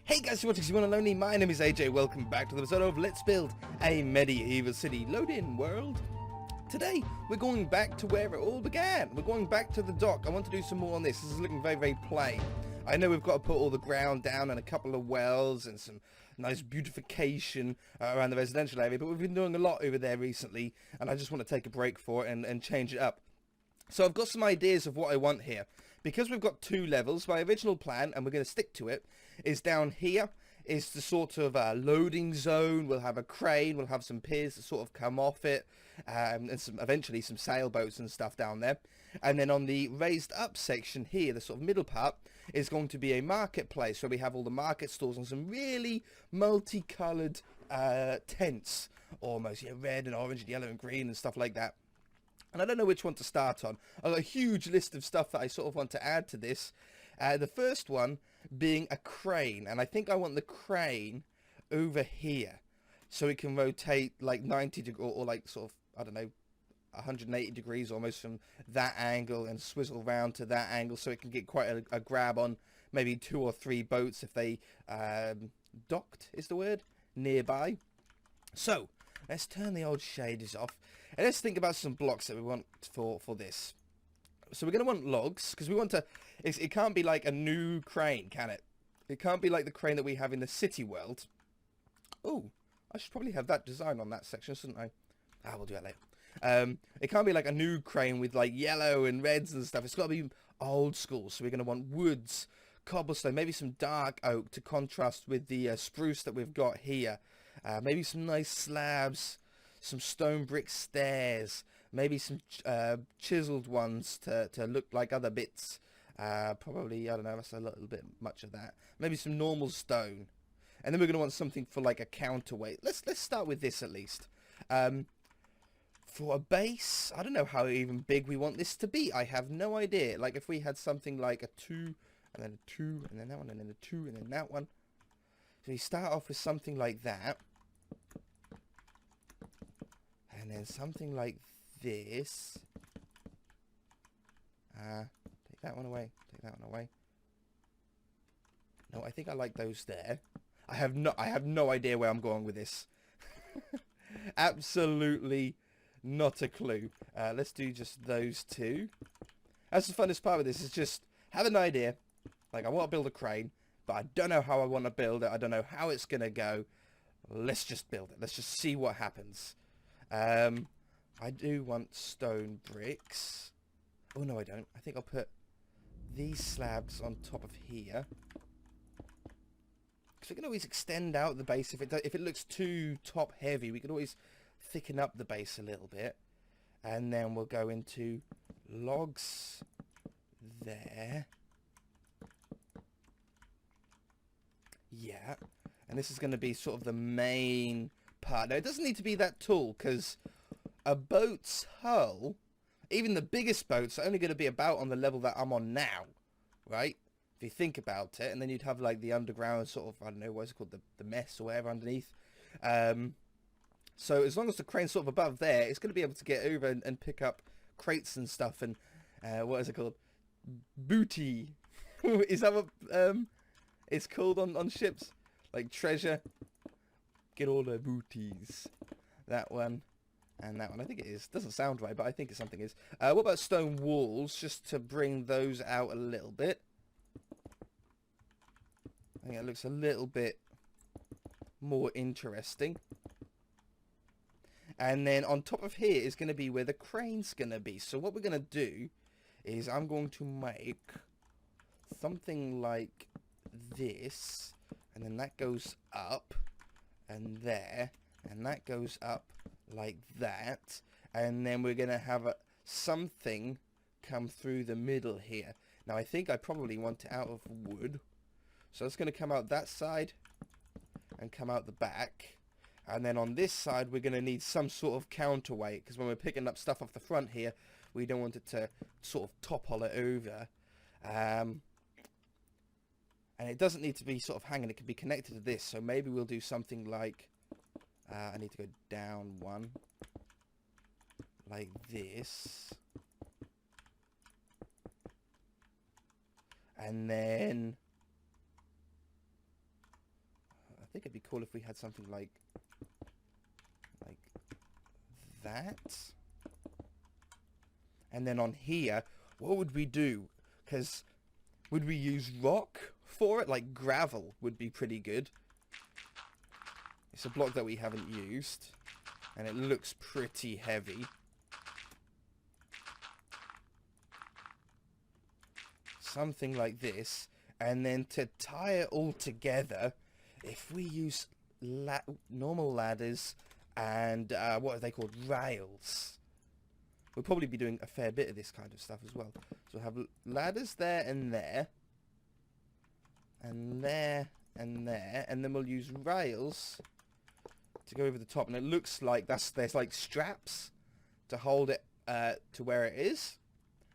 Hey guys, you want to only? My name is AJ. Welcome back to the episode of Let's Build a Medieval City Load-in World. Today, we're going back to where it all began. We're going back to the dock. I want to do some more on this. This is looking very, very plain. I know we've got to put all the ground down and a couple of wells and some nice beautification around the residential area, but we've been doing a lot over there recently, and I just want to take a break for it and change it up. So I've got some ideas of what I want here. Because we've got two levels, my original plan, and we're going to stick to it, is down here is the sort of loading zone. We'll have a crane, we'll have some piers that sort of come off it, and eventually some sailboats and stuff down there. And then on the raised up section here, the sort of middle part, is going to be a marketplace where we have all the market stalls and some really multicoloured tents, almost, yeah, red and orange and yellow and green and stuff like that. And I don't know which one to start on. I've got a huge list of stuff that I sort of want to add to this. The first one being a crane. And I think I want the crane over here. So it can rotate like 90 degrees or like sort of, I don't know, 180 degrees almost from that angle and swizzle round to that angle. So it can get quite a grab on maybe 2 or 3 boats if they docked, is the word, nearby. So let's turn the old shaders off. And let's think about some blocks that we want for this. So we're going to want logs, because we want to... It can't be like a new crane, can it? It can't be like the crane that we have in the city world. Oh, I should probably have that design on that section, shouldn't I? We'll do that later. It can't be like a new crane with like yellow and reds and stuff. It's got to be old school. So we're going to want woods, cobblestone, maybe some dark oak to contrast with the spruce that we've got here. Maybe some nice slabs, some stone brick stairs, maybe some chiseled ones to look like other bits. Probably, I don't know, that's a little bit much of that. Maybe some normal stone. And then we're going to want something for like a counterweight. Let's start with this at least. For a base, I don't know how even big we want this to be. I have no idea. Like if we had something like a 2, and then a 2, and then that one, and then a 2, and then that one. So we start off with something like that. And then something like this. Take that one away. Take that one away. No, I think I like those there. I have no idea where I'm going with this. Absolutely not a clue. Let's do just those two. That's the funnest part of this, is just have an idea. Like I want to build a crane, but I don't know how I want to build it. I don't know how it's going to go. Let's just build it. Let's just see what happens. I do want stone bricks. Oh, no, I don't. I think I'll put these slabs on top of here. Because we can always extend out the base. If it looks too top heavy, we can always thicken up the base a little bit. And then we'll go into logs there. Yeah. And this is going to be sort of the main part. Now, it doesn't need to be that tall, because a boat's hull, even the biggest boats, are only going to be about on the level that I'm on now, right? If you think about it. And then you'd have like the underground sort of, I don't know, what's it called, the mess or whatever underneath. So as long as the crane's sort of above there, it's going to be able to get over and pick up crates and stuff and, what is it called? Booty. Is that what it's called on ships? Like treasure. Get all the booties. That one. And that one. I think it is. Doesn't sound right, but I think it's something is. What about stone walls? Just to bring those out a little bit. I think it looks a little bit more interesting. And then on top of here is going to be where the crane's going to be. So what we're going to do is I'm going to make something like this. And then that goes up. And there. And that goes up like that. And then we're going to have something come through the middle here. Now, I think I probably want it out of wood. So it's going to come out that side and come out the back. And then on this side, we're going to need some sort of counterweight. Because when we're picking up stuff off the front here, we don't want it to sort of topple it over. And it doesn't need to be sort of hanging. It can be connected to this. So maybe we'll do something like... I need to go down one. Like this. And then think it'd be cool if we had something like that. And then on here, what would we do? Because would we use rock for it? Like gravel would be pretty good. It's a block that we haven't used, and it looks pretty heavy. Something like this. And then to tie it all together, if we use normal ladders and what are they called? Rails. We'll probably be doing a fair bit of this kind of stuff as well. So we'll have ladders there and there. And there and there. And then we'll use rails to go over the top. And it looks like there's like straps to hold it to where it is.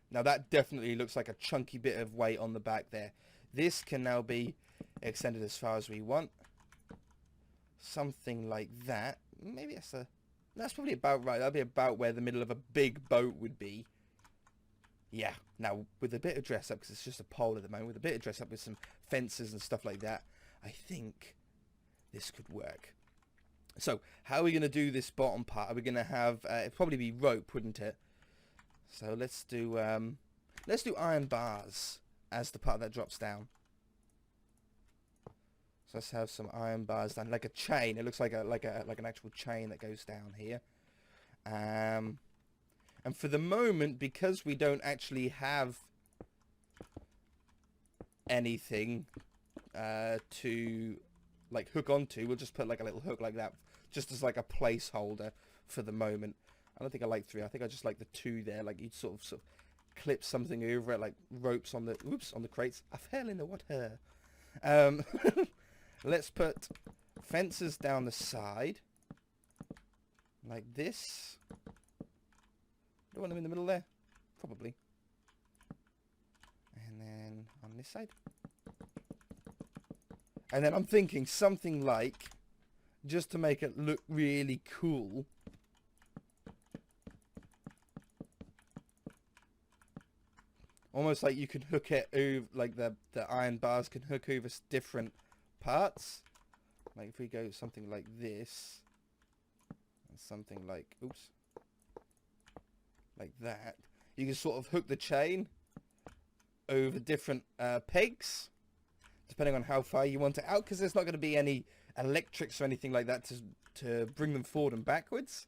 Now that definitely looks like a chunky bit of weight on the back there. This can now be extended as far as we want. Something like that. Maybe that's probably about right. That'll be about where the middle of a big boat would be. Yeah. Now, with a bit of dress up, because it's just a pole at the moment, with a bit of dress up with some fences and stuff like that, I think this could work. So, how are we going to do this bottom part? Are we going to have, it'd probably be rope, wouldn't it? So let's do iron bars as the part that drops down. So let's have some iron bars down, like a chain. It looks like an actual chain that goes down here. And for the moment, because we don't actually have anything to like hook onto, we'll just put like a little hook like that, just as like a placeholder for the moment. I don't think I like 3. I think I just like the 2 there. Like you'd sort of clip something over it, like ropes on the on the crates. I fell in the water. Let's put fences down the side, like this. Do I want them in the middle there? Probably. And then on this side. And then I'm thinking something like, just to make it look really cool, almost like you could hook it over, like the iron bars can hook over different parts. Like if we go something like this, and something like, oops, like that, you can sort of hook the chain over different pegs, depending on how far you want it out, because there's not going to be any electrics or anything like that to bring them forward and backwards.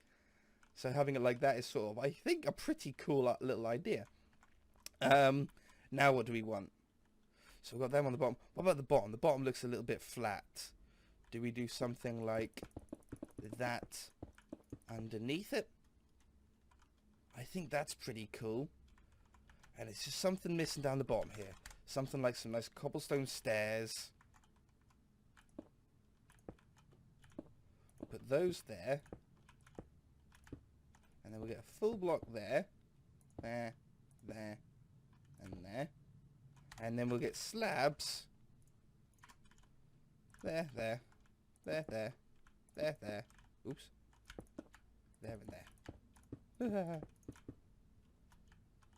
So having it like that is sort of, I think, a pretty cool little idea. Now what do we want? So we've got them on the bottom. What about the bottom? The bottom looks a little bit flat. Do we do something like that underneath it? I think that's pretty cool. And it's just something missing down the bottom here. Something like some nice cobblestone stairs. We'll put those there. And then we'll get a full block there. There. There. And there. And then we'll get slabs. There, there. There, there. There, there. Oops. There and there.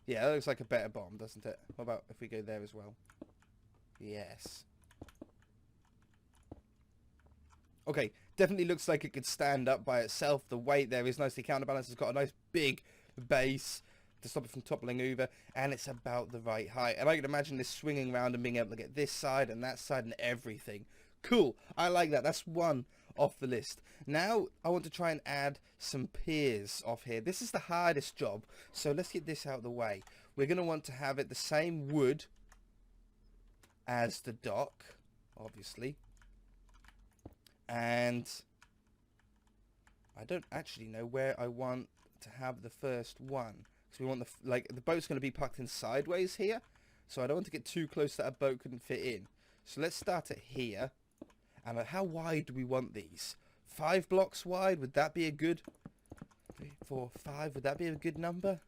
Yeah, that looks like a better bottom, doesn't it? What about if we go there as well? Yes. Okay, definitely looks like it could stand up by itself. The weight there is nicely counterbalanced. It's got a nice big base to stop it from toppling over, and it's about the right height. And I can imagine this swinging around and being able to get this side and that side and everything. Cool. I like that. That's one off the list. Now I want to try and add some piers off here. This is the hardest job, so let's get this out of the way. We're going to want to have it the same wood as the dock, obviously. And I don't actually know where I want to have the first one. We want the boat's going to be parked in sideways here, so I don't want to get too close that a boat couldn't fit in. So let's start it here. And how wide do we want these? 5 blocks wide? Would that be a good 3, 4, 5? Would that be a good number?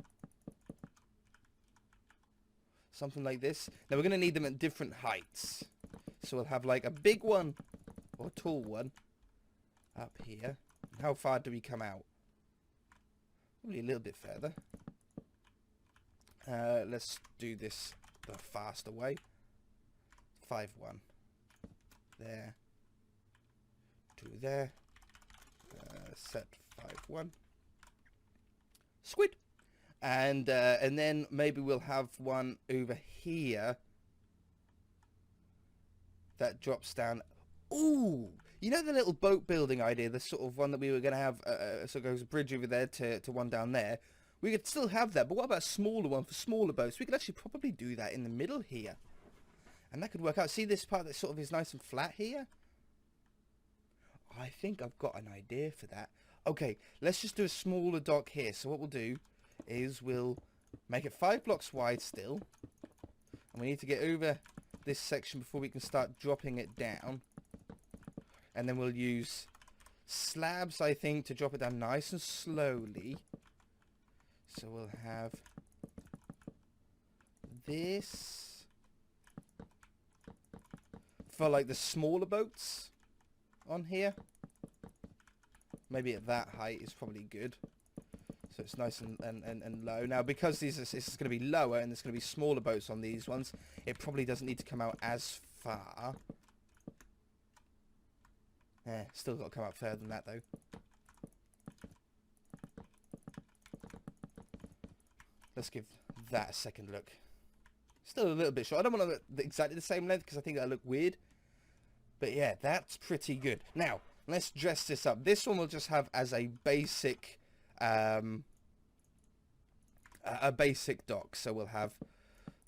Something like this. Now we're going to need them at different heights, so we'll have like a big one or a tall one up here. How far do we come out? Probably a little bit further. Let's do this the faster way. 5-1. There. there. Set 5-1. Squid. And then maybe we'll have one over here that drops down. Ooh, you know the little boat building idea, the sort of one that we were going to have, so it goes a bridge over there to one down there. We could still have that, but what about a smaller one for smaller boats? We could actually probably do that in the middle here. And that could work out. See this part that sort of is nice and flat here? I think I've got an idea for that. Okay, let's just do a smaller dock here. So what we'll do is we'll make it 5 blocks wide still. And we need to get over this section before we can start dropping it down. And then we'll use slabs, I think, to drop it down nice and slowly. So we'll have this for like the smaller boats on here. Maybe at that height is probably good. So it's nice and low. Now, because this is going to be lower and there's going to be smaller boats on these ones, it probably doesn't need to come out as far. Still got to come out further than that, though. Let's give that a second look. Still a little bit short. I don't want to look exactly the same length because I think that'll look weird. But yeah, that's pretty good. Now, let's dress this up. This one we'll just have as a basic dock. So we'll have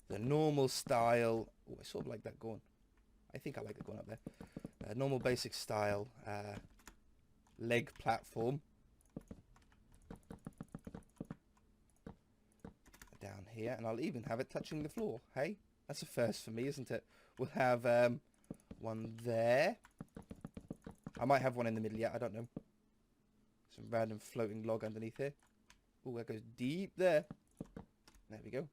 the normal style. Oh, I sort of like that going. I think I like it going up there. Normal basic style leg platform. Down here. And I'll even have it touching the floor. Hey, that's a first for me, isn't it? We'll have one there. I might have one in the middle yet. I don't know. Some random floating log underneath here. Oh, that goes deep there. There we go.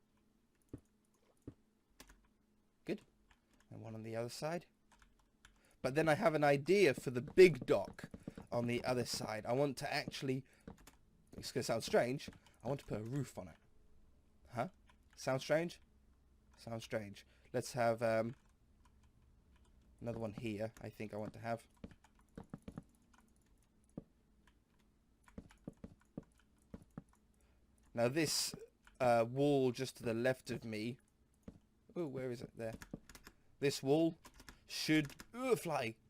Good. And one on the other side. But then I have an idea for the big dock on the other side. I want to actually... It's going to sound strange. I want to put a roof on it. Huh? Sound strange? Sounds strange. Let's have another one here. I think I want to have. Now this wall just to the left of me. Oh, where is it? There. This wall should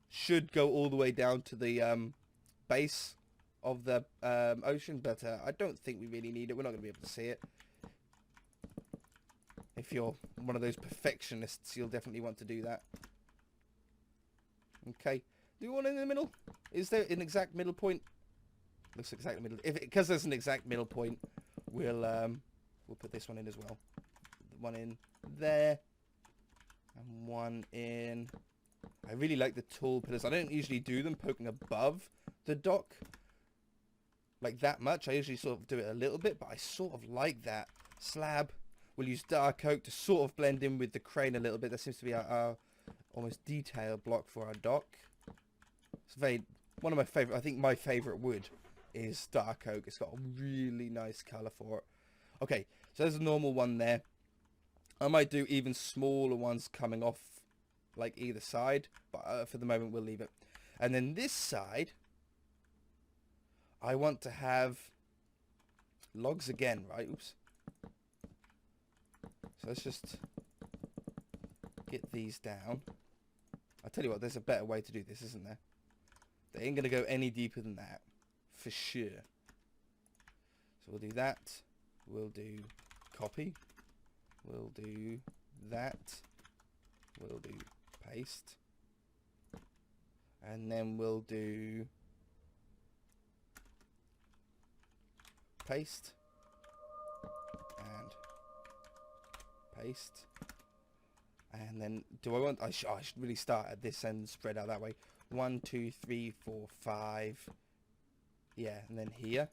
should go all the way down to the base of the ocean, but I don't think we really need it. We're not going to be able to see it. If you're one of those perfectionists, you'll definitely want to do that. Okay. Do you want it in the middle? Is there an exact middle point? Looks exactly middle. Because there's an exact middle point, we'll put this one in as well. One in there. And one in... I really like the tall pillars. I don't usually do them poking above the dock like that much. I usually sort of do it a little bit, but I sort of like that. Slab. We'll use dark oak to sort of blend in with the crane a little bit. That seems to be our almost detailed block for our dock. It's one of my favourite. I think my favourite wood is dark oak. It's got a really nice colour for it. Okay, so there's a normal one there. I might do even smaller ones coming off like either side, but for the moment we'll leave it. And then this side, I want to have logs again, right? Oops. So let's just get these down. I'll tell you what, there's a better way to do this, isn't there? They ain't going to go any deeper than that, for sure. So we'll do that. We'll do copy. We'll do that. We'll do paste. And then we'll do paste. And paste. And then do I want... I should really start at this end and spread out that way. 1, 2, 3, 4, 5. Yeah, and then here.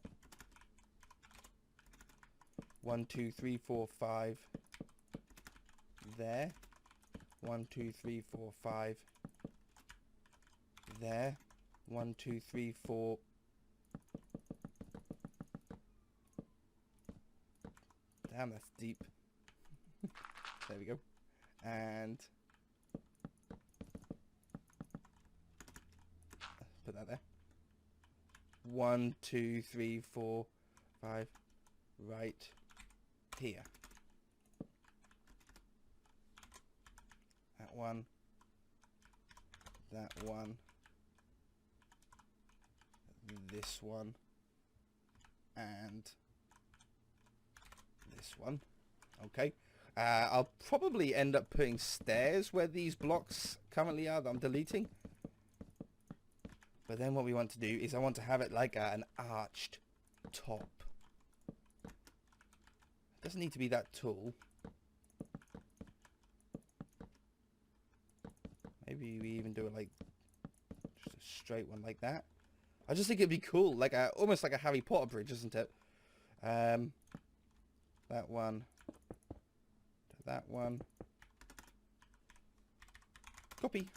1, 2, 3, 4, 5. There. 1, 2, 3, 4, 5. There. 1, 2, 3, 4. Damn, that's deep. There we go. And put that there. 1, 2, 3, 4, 5, right here. That one. That one. This one. And this one. Okay. I'll probably end up putting stairs where these blocks currently are that I'm deleting. But then what we want to do is I want to have it like an arched top. It doesn't need to be that tall. Maybe we even do it like just a straight one like that. I just think it'd be cool, like almost like a Harry Potter bridge, isn't it? That one. That one. Copy.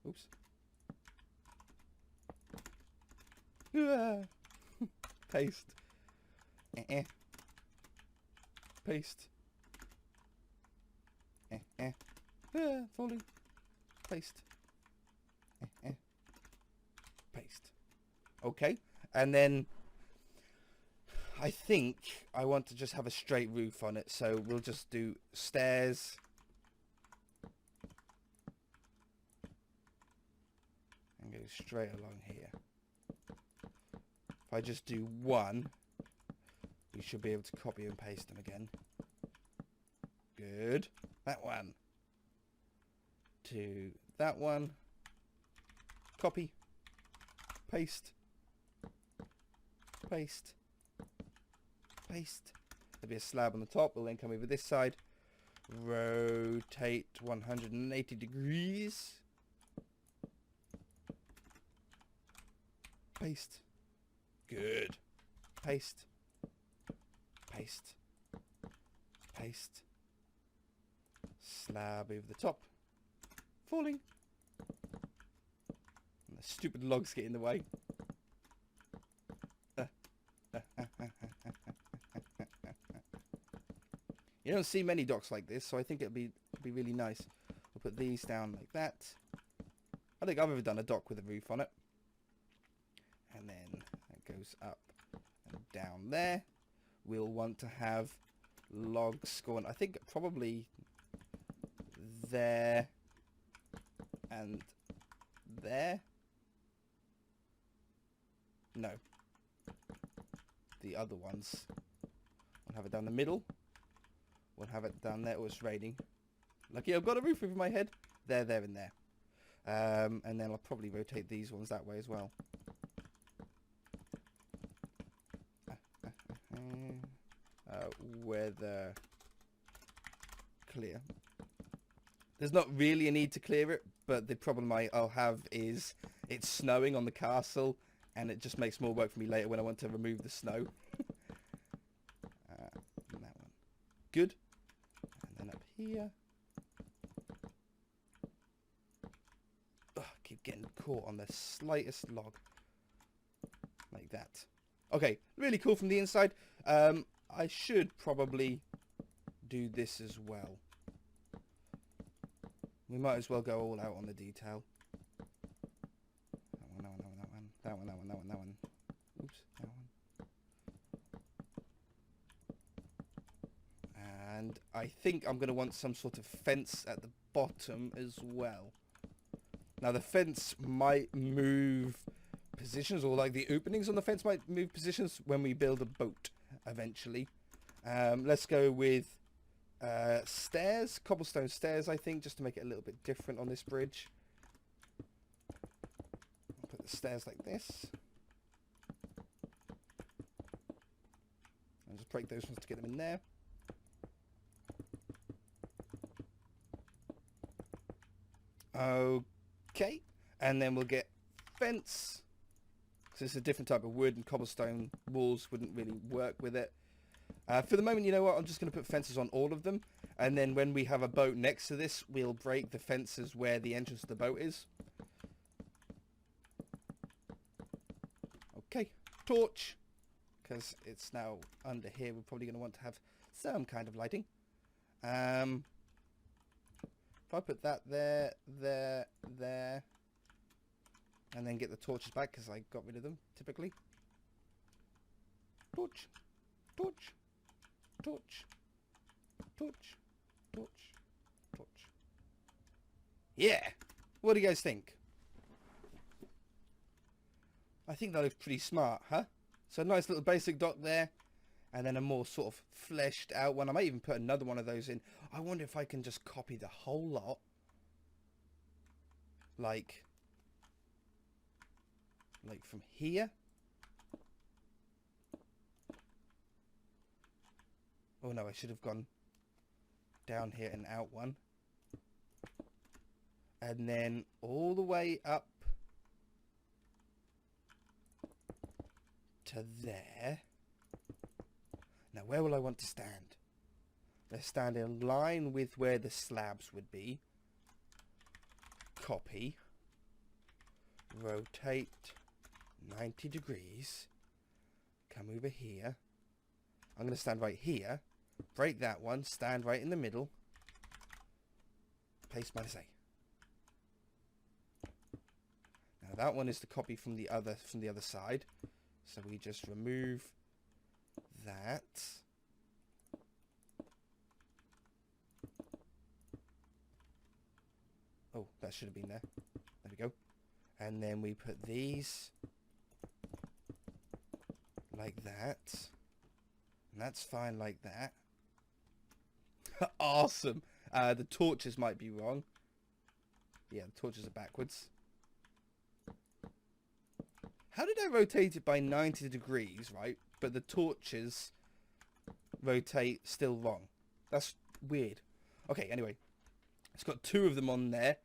Oops. Paste. Paste. Falling. Paste. Paste. Okay. And then I think I want to just have a straight roof on it, so we'll just do stairs. And go straight along here. If I just do one, we should be able to copy and paste them again. Good. That one. To that one. Copy. Paste. Paste. Paste. There'll be a slab on the top. We'll then come over this side. Rotate 180 degrees. Paste. Good. Paste. Paste. Paste. Slab over the top. Falling. And the stupid logs get in the way. You don't see many docks like this, so I think it'd be really nice. We'll put these down like that. I think I've ever done a dock with a roof on it. And then it goes up and down there. We'll want to have logs going, I think probably there and there. No. The other ones. We'll have it down the middle. We'll have it down there. Oh, it's raining. Lucky I've got a roof over my head. There, there, and there. And then I'll probably rotate these ones that way as well. Weather clear. There's not really a need to clear it, but the problem I'll have is it's snowing on the castle, and it just makes more work for me later when I want to remove the snow. That one. Good. And then up here. Ugh, keep getting caught on the slightest log. Like that. Okay, really cool from the inside. I should probably do this as well. We might as well go all out on the detail. That one, that one, that one, that one, that one, that one, that one. Oops, that one. And I think I'm going to want some sort of fence at the bottom as well. Now the fence might move positions, or like the openings on the fence might move positions when we build a boat eventually. Let's go with stairs, cobblestone stairs, I think, just to make it a little bit different on this bridge. I'll put the stairs like this. And just break those ones to get them in there. Okay, and then we'll get fence. So it's a different type of wood, and cobblestone walls wouldn't really work with it. For the moment, you know what? I'm just going to put fences on all of them. And then when we have a boat next to this, we'll break the fences where the entrance to the boat is. Okay, torch. Because it's now under here, we're probably going to want to have some kind of lighting. If I put that there, there, there, and then get the torches back because I got rid of them, typically. Torch, torch, torch, torch, torch, torch. Yeah! What do you guys think? I think that looks pretty smart, huh? So a nice little basic dock there. And then a more sort of fleshed out one. I might even put another one of those in. I wonder if I can just copy the whole lot. Like from here. Oh no, I should have gone down here and out one. And then all the way up to there. Now, where will I want to stand? Let's stand in line with where the slabs would be. Copy. Rotate 90 degrees. Come over here. I'm going to stand right here. Break that one. Stand right in the middle. Place my say. Now, that one is the copy from the other side. So we just remove that. Oh, that should have been there. There we go. And then we put these like that. And that's fine like that. Awesome. The torches might be wrong. Yeah, the torches are backwards. How did I rotate it by 90 degrees, right? But the torches rotate still wrong. That's weird. Okay, anyway. It's got two of them on there.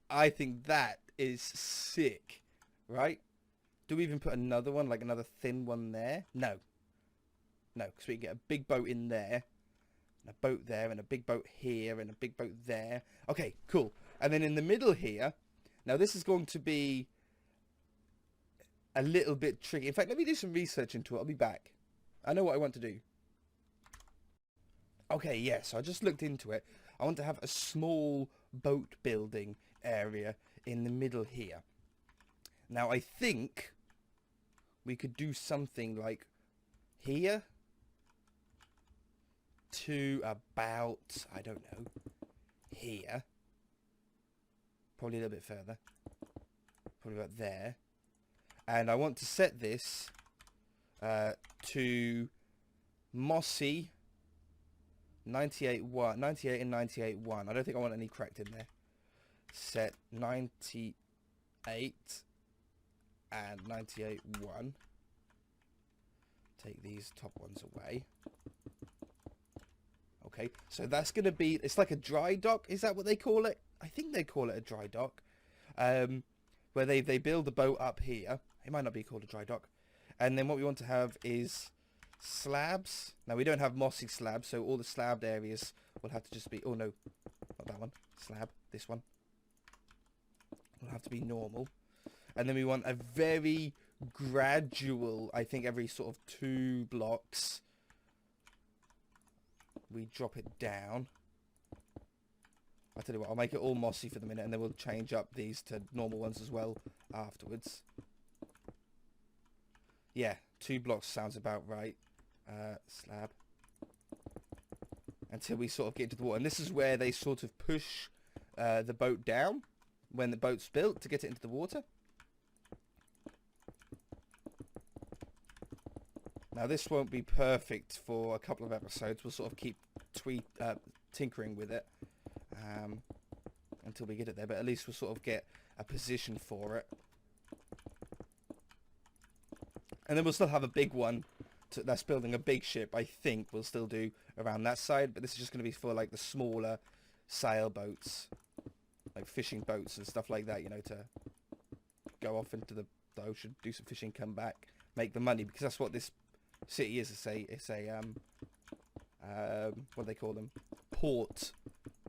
I think that is sick, right? Do we even put another one, like another thin one there? No. No, because we can get a big boat in there. And a boat there, and a big boat here, and a big boat there. Okay, cool. And then in the middle here, now this is going to be a little bit tricky. In fact, let me do some research into it. I'll be back. I know what I want to do. Okay, yeah, so I just looked into it. I want to have a small boat building area in the middle here. Now, I think we could do something like here to about, I don't know, here. Probably a little bit further. Probably about there. And I want to set this to mossy 98 and 98.1. I don't think I want any cracked in there. Set 98 and 98.1. Take these top ones away. Okay, so that's going to be, it's like a dry dock. Is that what they call it? I think they call it a dry dock. Where they build the boat up here. It might not be called a dry dock. And then what we want to have is slabs. Now, we don't have mossy slabs, so all the slabbed areas will have to just be... Oh, no. Not that one. Slab. This one. Will have to be normal. And then we want a very gradual, I think every sort of 2 blocks, we drop it down. I'll tell you what, I'll make it all mossy for the minute, and then we'll change up these to normal ones as well afterwards. Yeah, 2 blocks sounds about right. Slab. Until we sort of get into the water. And this is where they sort of push the boat down when the boat's built to get it into the water. Now, this won't be perfect for a couple of episodes. We'll sort of keep tinkering with it. Until we get it there, but at least we'll sort of get a position for it. And then we'll still have a big one that's building a big ship. I think we'll still do around that side, but this is just going to be for like the smaller sailboats, like fishing boats and stuff like that, you know, to go off into the ocean, do some fishing, come back, make the money, because that's what this city is. It's a what do they call them? Port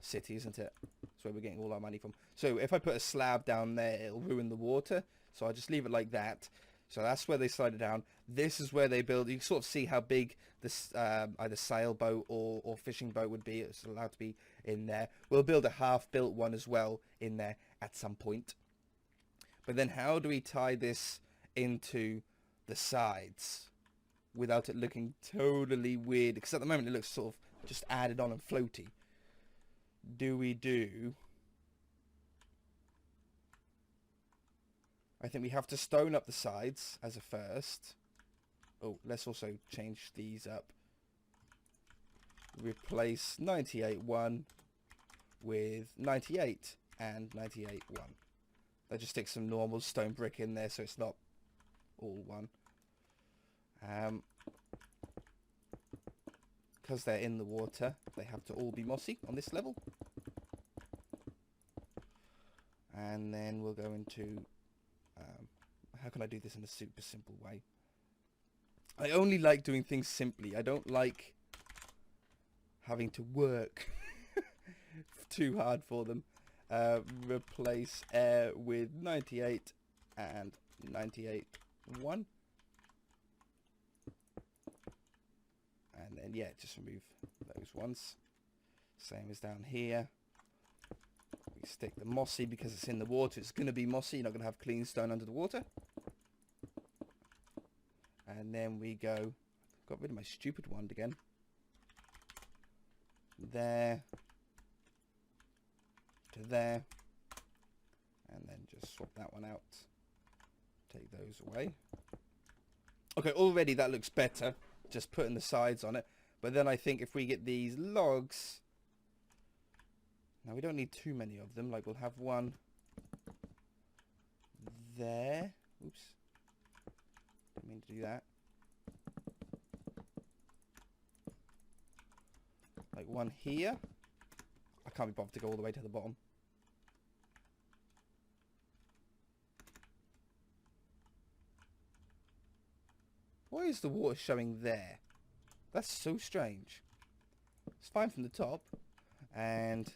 city, isn't it? That's where we're getting all our money from. So if I put a slab down there, it'll ruin the water. So I just leave it like that. So that's where they slide it down. This is where they build. You can sort of see how big this either sailboat or fishing boat would be. It's allowed to be in there. We'll build a half-built one as well in there at some point. But then how do we tie this into the sides without it looking totally weird? Because at the moment it looks sort of just added on and floaty. Do we do... I think we have to stone up the sides as a first. Oh, let's also change these up. Replace 98.1 with 98 and 98.1. That just sticks some normal stone brick in there so it's not all one. Because they're in the water, they have to all be mossy on this level. And then we'll go into... how can I do this in a super simple way? I only like doing things simply. I don't like having to work too hard for them. Replace air with 98 and 98.1. And then, yeah, just remove those ones. Same as down here. We stick the mossy because it's in the water. It's going to be mossy. You're not going to have clean stone under the water. And then we go... Got rid of my stupid wand again. There. To there. And then just swap that one out. Take those away. Okay, already that looks better. Just putting the sides on it. But then I think if we get these logs... Now we don't need too many of them. Like we'll have one there. Oops. Didn't mean to do that. Like one here. I can't be bothered to go all the way to the bottom. Why is the water showing there? That's so strange. It's fine from the top. And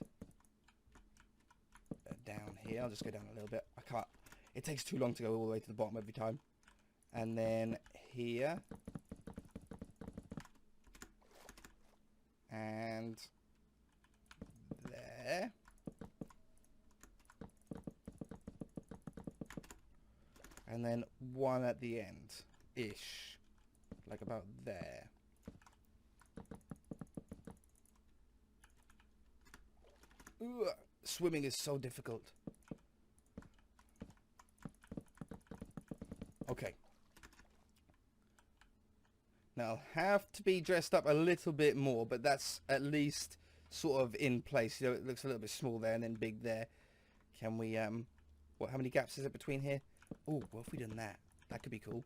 down here, I'll just go down a little bit. I can't, it takes too long to go all the way to the bottom every time. And then here. And there. And then one at the end-ish. Like about there. Ooh, swimming is so difficult. Okay. Now I'll have to be dressed up a little bit more, but that's at least sort of in place. You know, it looks a little bit small there and then big there. Can we, what, how many gaps is it between here? Oh, what if we done that? That could be cool.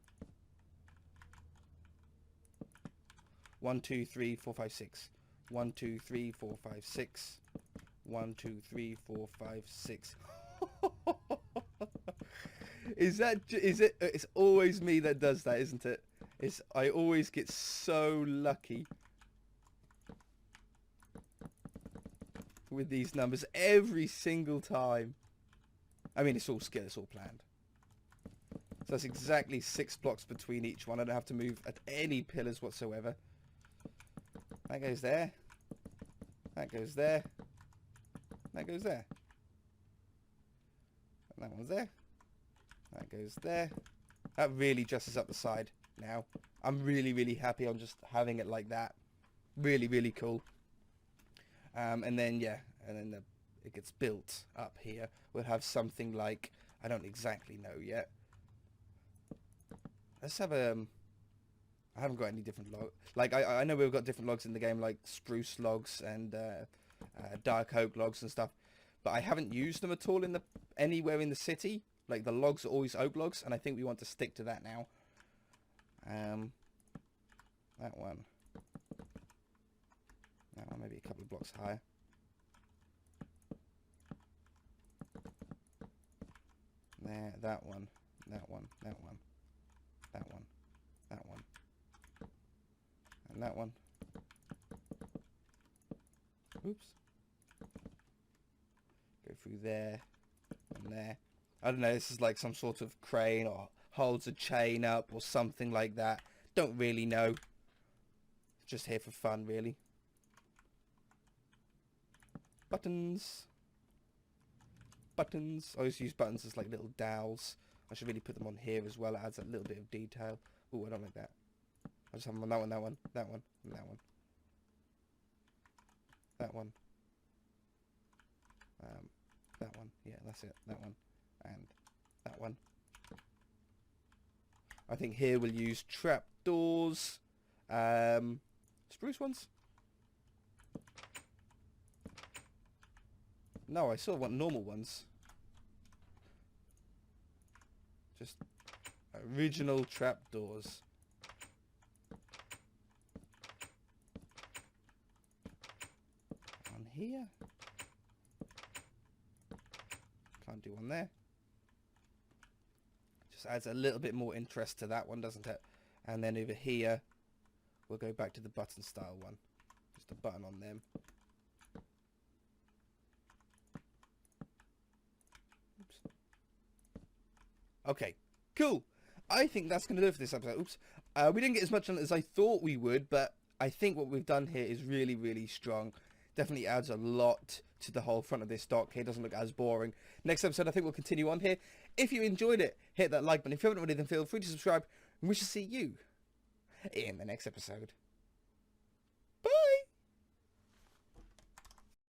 1, 2, 3, 4, 5, 6. 1, 2, 3, 4, 5, 6. 1, 2, 3, 4, 5, 6. Is it? It's always me that does that, isn't it? I always get so lucky with these numbers every single time. I mean, it's all skill, it's all planned. So that's exactly 6 blocks between each one. I don't have to move at any pillars whatsoever. That goes there. That goes there. That goes there. And that one's there. That goes there. That really dresses up the side now. I'm really, really happy on just having it like that. Really, really cool. And then, yeah, and then it gets built up here. We'll have something like, I don't exactly know yet. Let's have a... I haven't got any different logs. Like, I know we've got different logs in the game, like spruce logs and dark oak logs and stuff. But I haven't used them at all in anywhere in the city. Like, the logs are always oak logs, and I think we want to stick to that now. That one. That one, maybe a couple of blocks higher. There, that one, that one, that one, that one, that one, and that one. Oops. Go through there and there. I don't know, this is like some sort of crane or holds a chain up or something like that. Don't really know. Just here for fun, really. Buttons. Buttons. I always use buttons as like little dowels. I should really put them on here as well. It adds a little bit of detail. Oh, I don't like that. I just have them on that one, that one, that one, and that one. That one. That one. Yeah, that's it. That one. And that one. I think here we'll use trapdoors. Spruce ones? No, I sort of want normal ones. Just original trapdoors. On here. Can't do one there. Just adds a little bit more interest to that one, doesn't it? And then over here, we'll go back to the button style one. Just a button on them. Oops. Okay, cool. I think that's going to do it for this episode. Oops. We didn't get as much on it as I thought we would, but I think what we've done here is really, really strong. Definitely adds a lot to the whole front of this dock here. Doesn't look as boring. Next episode, I think we'll continue on here. If you enjoyed it, hit that like button. If you haven't already, then feel free to subscribe. And we shall see you in the next episode.